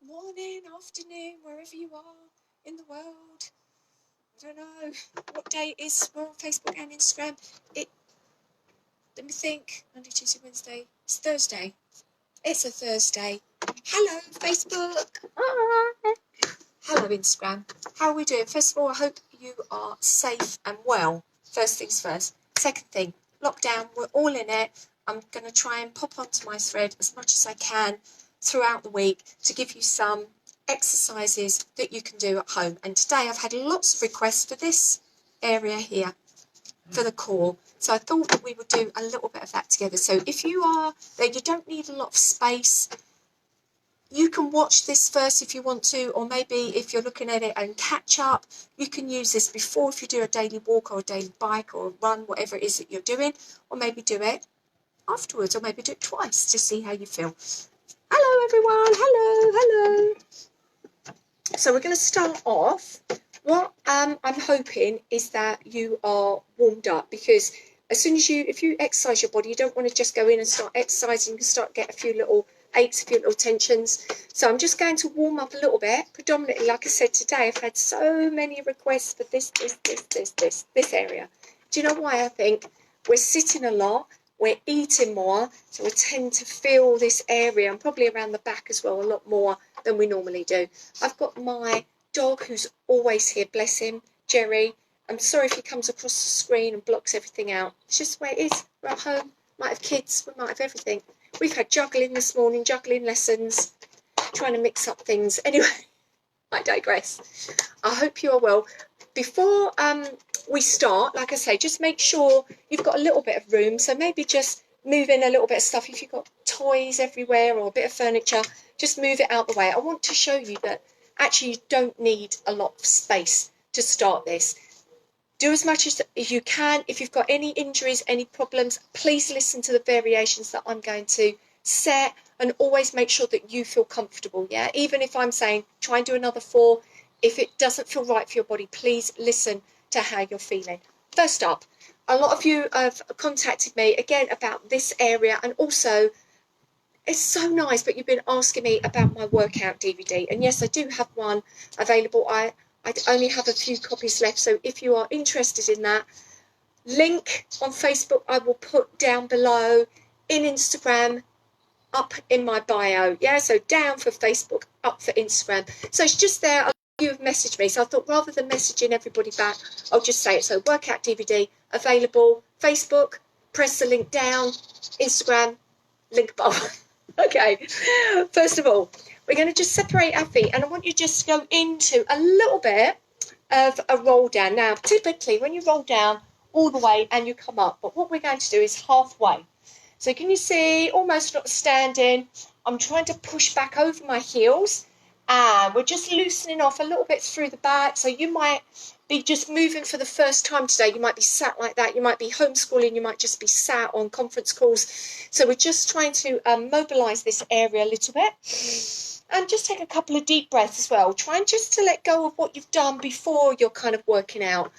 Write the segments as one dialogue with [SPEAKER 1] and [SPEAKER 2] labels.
[SPEAKER 1] morning, afternoon, wherever you are in the world. I don't know what day it is. We're on Facebook and Instagram. Let me think. Monday, Tuesday, Wednesday. It's Thursday. It's a Thursday. Hello, Facebook. Hi. Hello, Instagram. How are we doing? First of all, I hope you are safe and well. First things first. Second thing, lockdown. We're all in it. I'm going to try and pop onto my thread as much as I can throughout the week to give you some exercises that you can do at home. And today I've had lots of requests for this area here, for the core. So I thought that we would do a little bit of that together. So if you are there, you don't need a lot of space. You can watch this first if you want to, or maybe if you're looking at it and catch up, you can use this before if you do a daily walk or a daily bike or run, whatever it is that you're doing, or maybe do it afterwards, or maybe do it twice to see how you feel. Hello, everyone. Hello. So we're going to start off. What I'm hoping is that you are warmed up, because as soon as if you exercise your body, you don't want to just go in and start exercising. You can start get a few little aches, a few little tensions. So I'm just going to warm up a little bit. Predominantly, like I said today, I've had so many requests for this area. Do you know why? I think we're sitting a lot. We're eating more, so we tend to feel this area, and probably around the back as well, a lot more than we normally do. I've got my dog who's always here, bless him, Jerry. I'm sorry if he comes across the screen and blocks everything out. It's just the way it is. We're at home, might have kids, we might have everything. We've had juggling this morning, juggling lessons, trying to mix up things. Anyway, I digress. I hope you are well. Before we start, like I say, just make sure you've got a little bit of room. So maybe just move in a little bit of stuff. If you've got toys everywhere or a bit of furniture, just move it out the way. I want to show you that actually you don't need a lot of space to start this. Do as much as you can. If you've got any injuries, any problems, please listen to the variations that I'm going to set, and always make sure that you feel comfortable. Yeah, even if I'm saying try and do another 4, if it doesn't feel right for your body, please listen to how you're feeling. First up, a lot of you have contacted me again about this area, and also it's so nice, but you've been asking me about my workout DVD, and yes, I do have one available. I only have a few copies left, so if you are interested in that, link on Facebook I will put down below, in Instagram, up in my bio. Yeah, so down for Facebook, up for Instagram. So it's just there. You have messaged me, so I thought rather than messaging everybody back, I'll just say it. So workout DVD available, Facebook, press the link down, Instagram, link above. Okay, first of all, we're going to just separate our feet, and I want you just to go into a little bit of a roll down. Now, typically when you roll down all the way and you come up, but what we're going to do is halfway. So can you see, almost not standing, I'm trying to push back over my heels, and we're just loosening off a little bit through the back. So you might be just moving for the first time today. You might be sat like that. You might be homeschooling. You might just be sat on conference calls. So we're just trying to mobilise this area a little bit. And just take a couple of deep breaths as well. Trying just to let go of what you've done before you're kind of working out.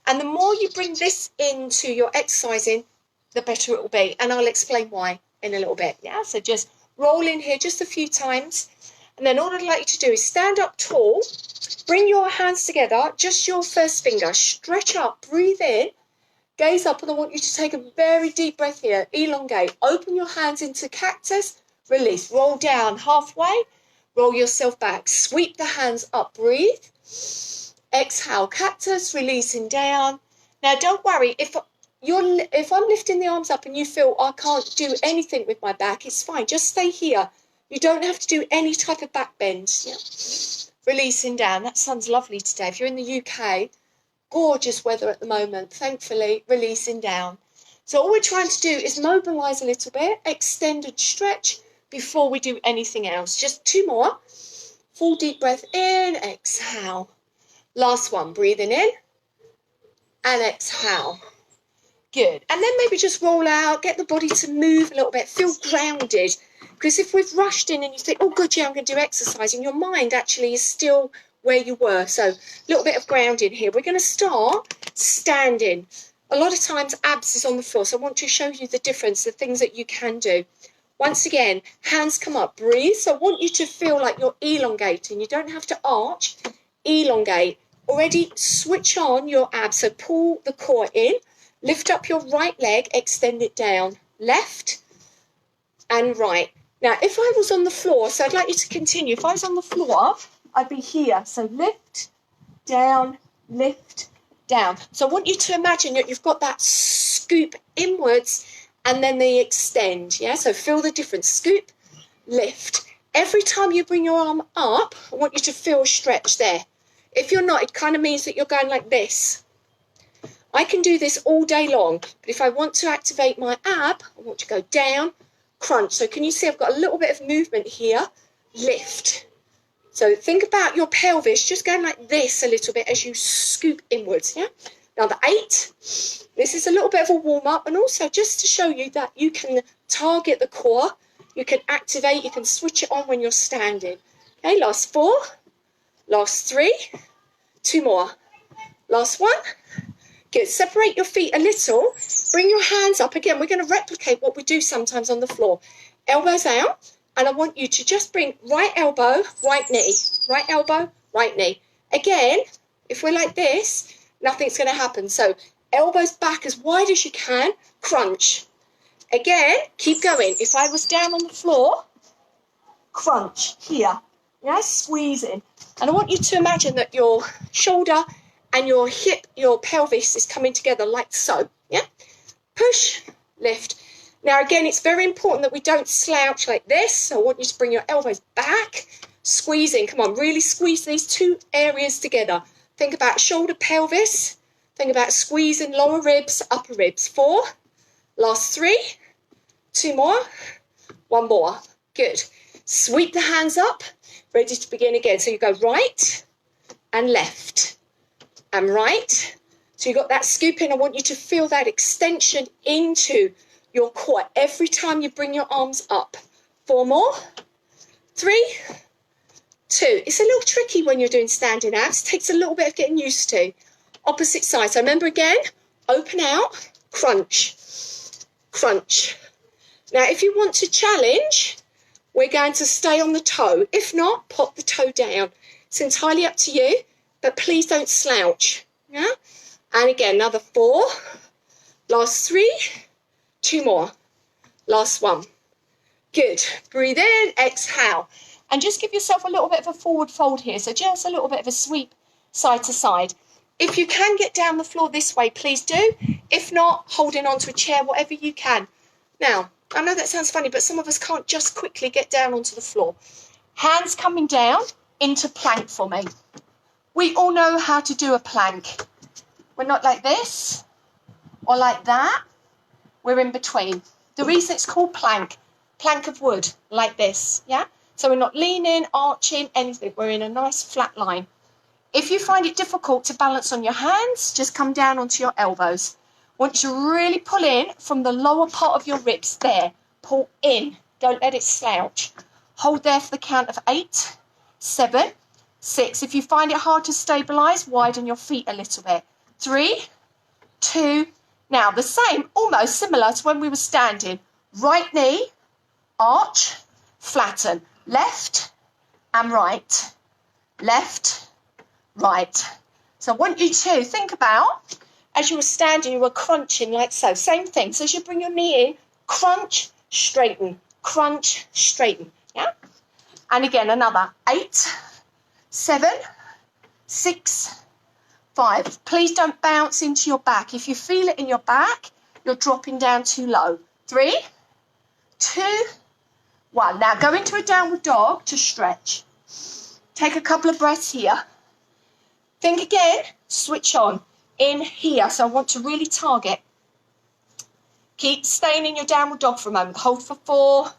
[SPEAKER 1] And the more you bring this into your exercising, the better it will be. And I'll explain why in a little bit. Yeah, so just roll in here just a few times. And then all I'd like you to do is stand up tall. Bring your hands together, just your first finger. Stretch up, breathe in, gaze up, and I want you to take a very deep breath here. Elongate. Open your hands into cactus. Release. Roll down halfway. Roll yourself back. Sweep the hands up. Breathe. Exhale. Cactus. Releasing down. Now, don't worry. If I'm lifting the arms up and you feel I can't do anything with my back, it's fine. Just stay here. You don't have to do any type of back bend. Yeah. Releasing down. That sun's lovely today. If you're in the UK, gorgeous weather at the moment, thankfully. Releasing down. So all we're trying to do is mobilise a little bit, extend and stretch before we do anything else. Just 2 more. Full deep breath in, exhale. Last one, breathing in and exhale. Good. And then maybe just roll out, get the body to move a little bit, feel grounded. Because if we've rushed in and you think, oh, good, yeah, I'm going to do exercise, and your mind actually is still where you were. So a little bit of grounding here. We're going to start standing. A lot of times abs is on the floor, so I want to show you the difference, the things that you can do. Once again, hands come up, breathe. So I want you to feel like you're elongating. You don't have to arch, elongate. Already switch on your abs. So pull the core in, lift up your right leg, extend it down, left and right. Now, if I was on the floor, so I'd like you to continue. If I was on the floor, I'd be here. So lift, down, lift, down. So I want you to imagine that you've got that scoop inwards and then they extend. Yeah, so feel the difference. Scoop, lift. Every time you bring your arm up, I want you to feel a stretch there. If you're not, it kind of means that you're going like this. I can do this all day long, but if I want to activate my ab, I want to go down, crunch. So can you see I've got a little bit of movement here? Lift. So think about your pelvis just going like this a little bit as you scoop inwards, yeah? Now the 8, this is a little bit of a warm-up, and also just to show you that you can target the core, you can activate, you can switch it on when you're standing. Okay, last 4, last 3, 2 more, last 1. Good, separate your feet a little, bring your hands up. Again, we're going to replicate what we do sometimes on the floor. Elbows out, and I want you to just bring right elbow, right knee, right elbow, right knee. Again, if we're like this, nothing's going to happen. So elbows back as wide as you can, crunch. Again, keep going. If I was down on the floor, crunch here, yeah, squeeze in. And I want you to imagine that your shoulder and your hip, your pelvis is coming together like so, yeah? Push, lift. Now, again, it's very important that we don't slouch like this. So I want you to bring your elbows back, squeeze in. Come on, really squeeze these 2 areas together. Think about shoulder, pelvis. Think about squeezing lower ribs, upper ribs. 4, last 3, 2 more, 1 more. Good. Sweep the hands up, ready to begin again. So you go right and left and right. So you've got that scoop in. I want you to feel that extension into your core every time you bring your arms up. 4 more, 3, 2. It's a little tricky when you're doing standing abs. Takes a little bit of getting used to. Opposite side. So remember again, open out, crunch, crunch. Now, if you want to challenge, we're going to stay on the toe. If not, pop the toe down. It's entirely up to you, but please don't slouch. Yeah? And again, another 4. Last 3. 2 more. Last 1. Good. Breathe in, exhale. And just give yourself a little bit of a forward fold here. So just a little bit of a sweep side to side. If you can get down the floor this way, please do. If not, holding onto a chair, whatever you can. Now, I know that sounds funny, but some of us can't just quickly get down onto the floor. Hands coming down into plank for me. We all know how to do a plank. We're not like this or like that. We're in between. The reason it's called plank of wood, like this, yeah? So we're not leaning, arching, anything. We're in a nice flat line. If you find it difficult to balance on your hands, just come down onto your elbows. Want you to really pull in from the lower part of your ribs there. Pull in. Don't let it slouch. Hold there for the count of 8, 7, 6. If you find it hard to stabilise, widen your feet a little bit. 3, 2. Now, the same, almost similar to when we were standing. Right knee, arch, flatten. Left and right. Left, right. So I want you to think about, as you were standing, you were crunching like so. Same thing. So as you bring your knee in, crunch, straighten. Crunch, straighten. Yeah? And again, another 8, 7, 6, 5. Please don't bounce into your back. If you feel it in your back, you're dropping down too low. 3, 2, 1. Now go into a downward dog to stretch. Take a couple of breaths here. Think again. Switch on. In here. So I want to really target. Keep staying in your downward dog for a moment. Hold for 4.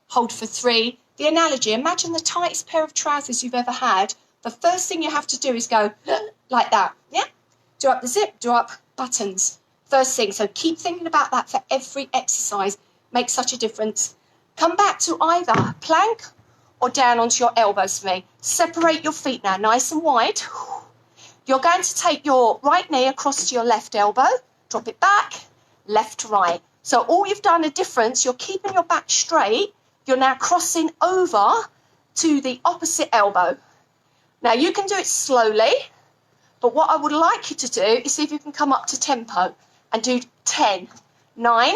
[SPEAKER 1] Hold for 3. The analogy, imagine the tightest pair of trousers you've ever had. The first thing you have to do is go like that. Yeah? Do up the zip, do up buttons. First thing. So keep thinking about that for every exercise. Makes such a difference. Come back to either plank or down onto your elbows for me. Separate your feet now, nice and wide. You're going to take your right knee across to your left elbow. Drop it back, left to right.
[SPEAKER 2] So all you've done a difference, you're keeping your back straight. You're now crossing over to the opposite elbow. Now you can do it slowly, but what I would like you to do is see if you can come up to tempo and do 10, 9,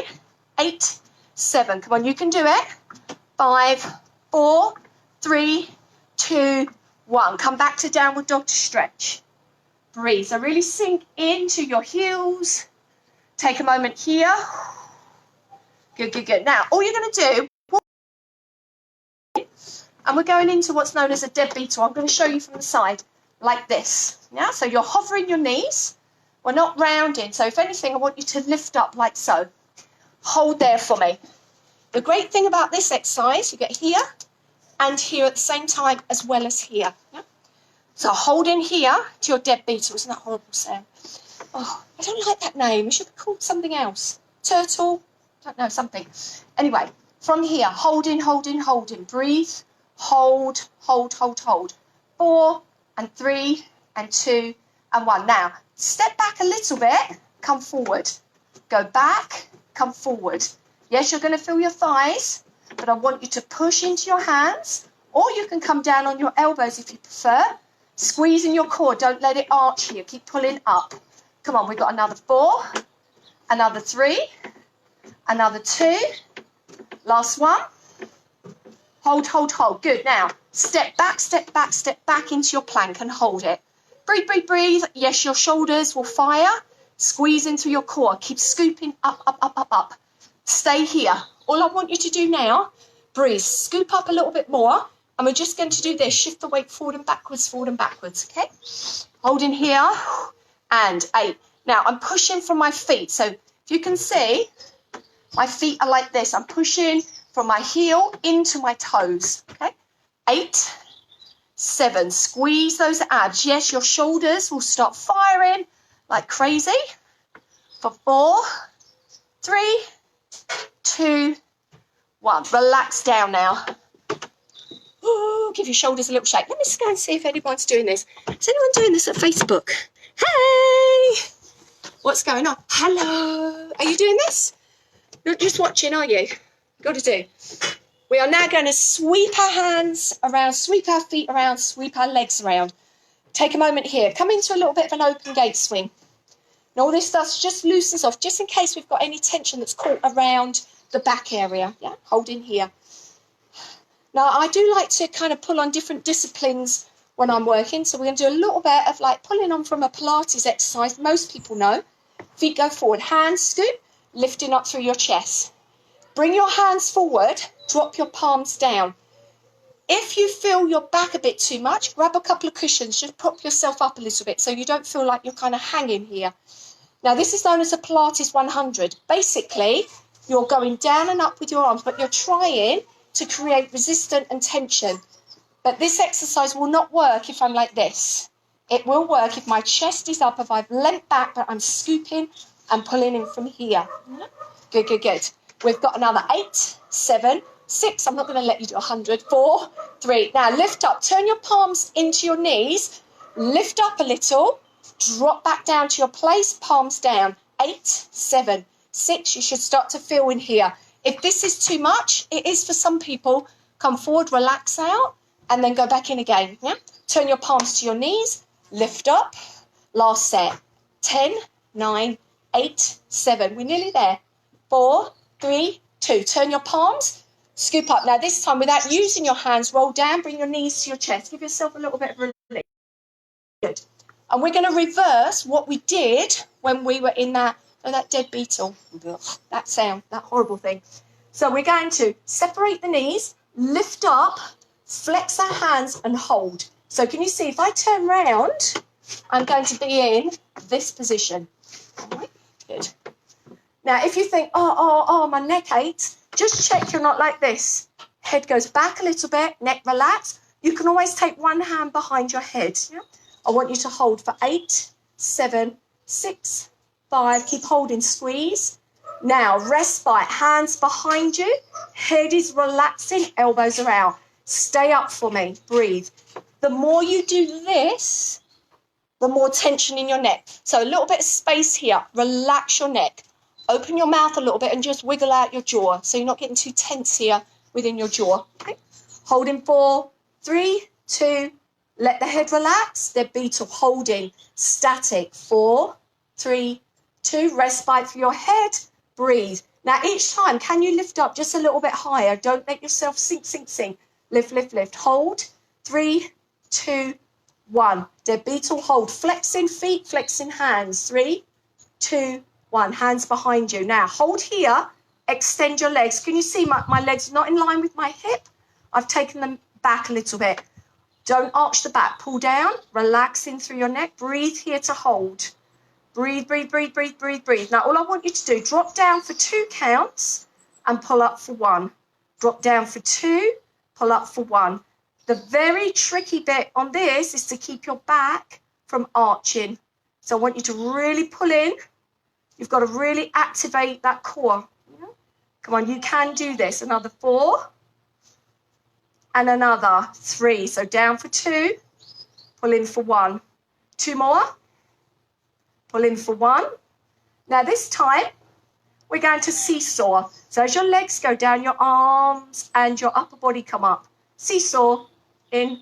[SPEAKER 2] 8, 7. Come on, you can do it. 5, 4, 3, 2, 1. Come back to downward dog to stretch. Breathe. So really sink into your heels. Take a moment here. Good, good, good. Now, all you're going to do, and we're going into what's known as a dead beetle. I'm going to show you from the side, like this. Yeah, so you're hovering your knees. We're not rounding. So if anything, I want you to lift up like so. Hold there for me. The great thing about this exercise, you get here and here at the same time as well as here. Yeah? So hold in here to your dead beetle. Isn't that horrible sound? Oh, I don't like that name. It should be called something else. Turtle? Don't know, something. Anyway, from here, hold in, hold in, hold in. Breathe, hold, hold, hold, hold. 4 and 3 and 2 and 1. Now, step back a little bit, come forward. Go back, come forward. Yes, you're going to feel your thighs, but I want you to push into your hands, or you can come down on your elbows if you prefer. Squeeze in your core. Don't let it arch here. Keep pulling up. Come on, we've got another 4, another 3, another 2, last one. Hold, hold, hold. Good. Now, step back, step back, step back into your plank and hold it. Breathe, breathe, breathe. Yes, your shoulders will fire. Squeeze into your core. Keep scooping up, up, up, up, up. Stay here. All I want you to do now, breathe. Scoop up a little bit more. And we're just going to do this. Shift the weight forward and backwards, okay? Hold in here. And 8. Now, I'm pushing from my feet. So if you can see, my feet are like this. I'm pushing from my heel into my toes, okay? 8, 7. Squeeze those abs. Yes, your shoulders will start firing like crazy. For 4, 3, 2, 1. Relax down now. Ooh, give your shoulders a little shake. Let me just go and see if anyone's doing this. Is anyone doing this at Facebook? Hey! What's going on? Hello! Are you doing this? Not just watching, are you? Got to do. We are now going to sweep our hands around, sweep our feet around, sweep our legs around. Take a moment here. Come into a little bit of an open gate swing. Now all this stuff just loosens off, just in case we've got any tension that's caught around the back area. Yeah, hold in here. Now, I do like to kind of pull on different disciplines when I'm working. So we're going to do a little bit of like pulling on from a Pilates exercise. Most people know. Feet go forward. Hands scoop, lifting up through your chest. Bring your hands forward. Drop your palms down. If you feel your back a bit too much, grab a couple of cushions. Just prop yourself up a little bit so you don't feel like you're kind of hanging here. Now, this is known as a Pilates 100. Basically, you're going down and up with your arms, but you're trying to create resistance and tension. But this exercise will not work if I'm like this. It will work if my chest is up, if I've leant back, but I'm scooping and pulling in from here. Good, good, good. We've got another 8, 7, 6. I'm not going to let you do 100. 4, 3. Now lift up. Turn your palms into your knees. Lift up a little. Drop back down to your place. Palms down. 8, 7, 6. You should start to feel in here. If this is too much, it is for some people. Come forward, relax out, and then go back in again. Yeah. Turn your palms to your knees. Lift up. Last set. 10, 9, 8, 7. We're nearly there. 4, 3, 2. Turn your palms. Scoop up. Now this time, without using your hands, roll down. Bring your knees to your chest. Give yourself a little bit of relief. Good. And we're going to reverse what we did when we were in that dead beetle. Ugh, that sound, that horrible thing. So we're going to separate the knees, lift up, flex our hands and hold. So can you see, if I turn round, I'm going to be in this position. All right, good. Now, if you think, oh, my neck aches, just check you're not like this. Head goes back a little bit, neck relax. You can always take one hand behind your head. Yeah? I want you to hold for 8, 7, 6, 5. Keep holding, squeeze. Now, respite, hands behind you. Head is relaxing, elbows are out. Stay up for me, breathe. The more you do this, the more tension in your neck. So a little bit of space here. Relax your neck. Open your mouth a little bit and just wiggle out your jaw. So you're not getting too tense here within your jaw. Okay. Holding 4, 3, 2. Let the head relax. Dead beetle holding. Static. 4, 3, 2. Respite for your head. Breathe. Now each time, can you lift up just a little bit higher? Don't let yourself sink, sink, sink. Lift, lift, lift. Hold. 3, 2, 1. Dead beetle hold. Flexing feet, flexing hands. 3, 2, 1. Hands behind you. Now hold here. Extend your legs. Can you see my legs not in line with my hip? I've taken them back a little bit. Don't arch the back. Pull down. Relaxing through your neck. Breathe here to hold. Breathe, breathe, breathe, breathe, breathe, breathe. Now all I want you to do, drop down for 2 counts and pull up for 1. Drop down for 2, pull up for 1. The very tricky bit on this is to keep your back from arching. So I want you to really pull in. You've got to really activate that core. Come on, you can do this. Another 4 and another 3. So down for 2, pull in for 1. 2 more, pull in for 1. Now this time, we're going to seesaw. So as your legs go down, your arms and your upper body come up. Seesaw, in,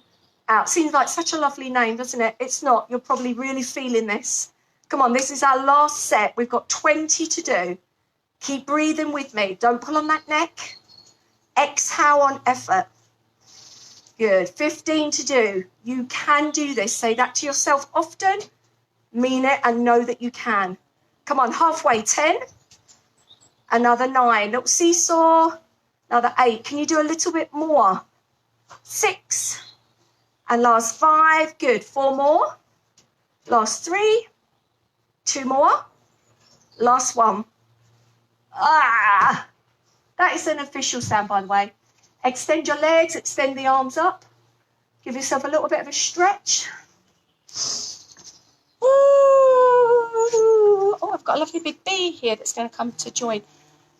[SPEAKER 2] out. Seems like such a lovely name, doesn't it? It's not. You're probably really feeling this. Come on, this is our last set. We've got 20 to do. Keep breathing with me. Don't pull on that neck. Exhale on effort. Good. 15 to do. You can do this. Say that to yourself often. Mean it and know that you can. Come on, halfway. 10. Another 9. Little seesaw. Another 8. Can you do a little bit more? 6. And last 5. Good. 4 more. Last 3. 2 more. Last 1. Ah! That is an official sound, by the way. Extend your legs. Extend the arms up. Give yourself a little bit of a stretch. Ooh. Oh, I've got a lovely big bee here that's going to come to join.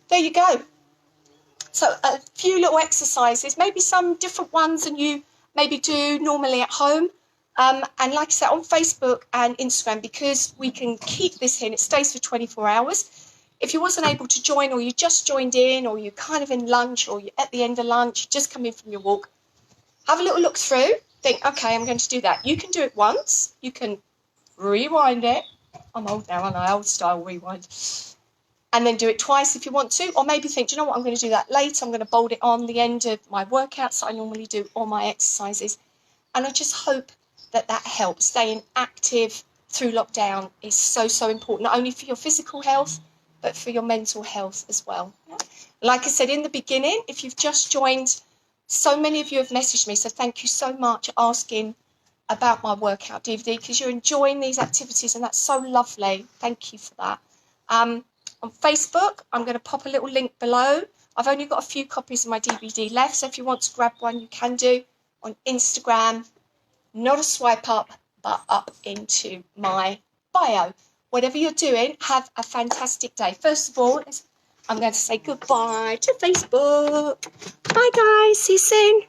[SPEAKER 2] There you go. So a few little exercises, maybe some different ones than you maybe do normally at home. And like I said, on Facebook and Instagram, because we can keep this in, it stays for 24 hours. If you wasn't able to join, or you just joined in, or you're kind of in lunch, or you're at the end of lunch, just come in from your walk, have a little look through, think, okay, I'm going to do that. You can do it once. You can rewind it. I'm old now, aren't I? Old style rewind. And then do it twice if you want to. Or maybe think, do you know what? I'm going to do that later. I'm going to bolt it on the end of my workouts that I normally do, all my exercises. And I just hope that that helps. Staying active through lockdown is so, so important, not only for your physical health, but for your mental health as well. Like I said in the beginning, if you've just joined, so many of you have messaged me. So thank you so much for asking about my workout DVD, because you're enjoying these activities and that's so lovely. Thank you for that. On Facebook, I'm going to pop a little link below. I've only got a few copies of my DVD left, so if you want to grab one, you can do. On Instagram, not a swipe up, but up into my bio. Whatever you're doing, have a fantastic day. First of all, I'm going to say goodbye to Facebook. Bye, guys. See you soon.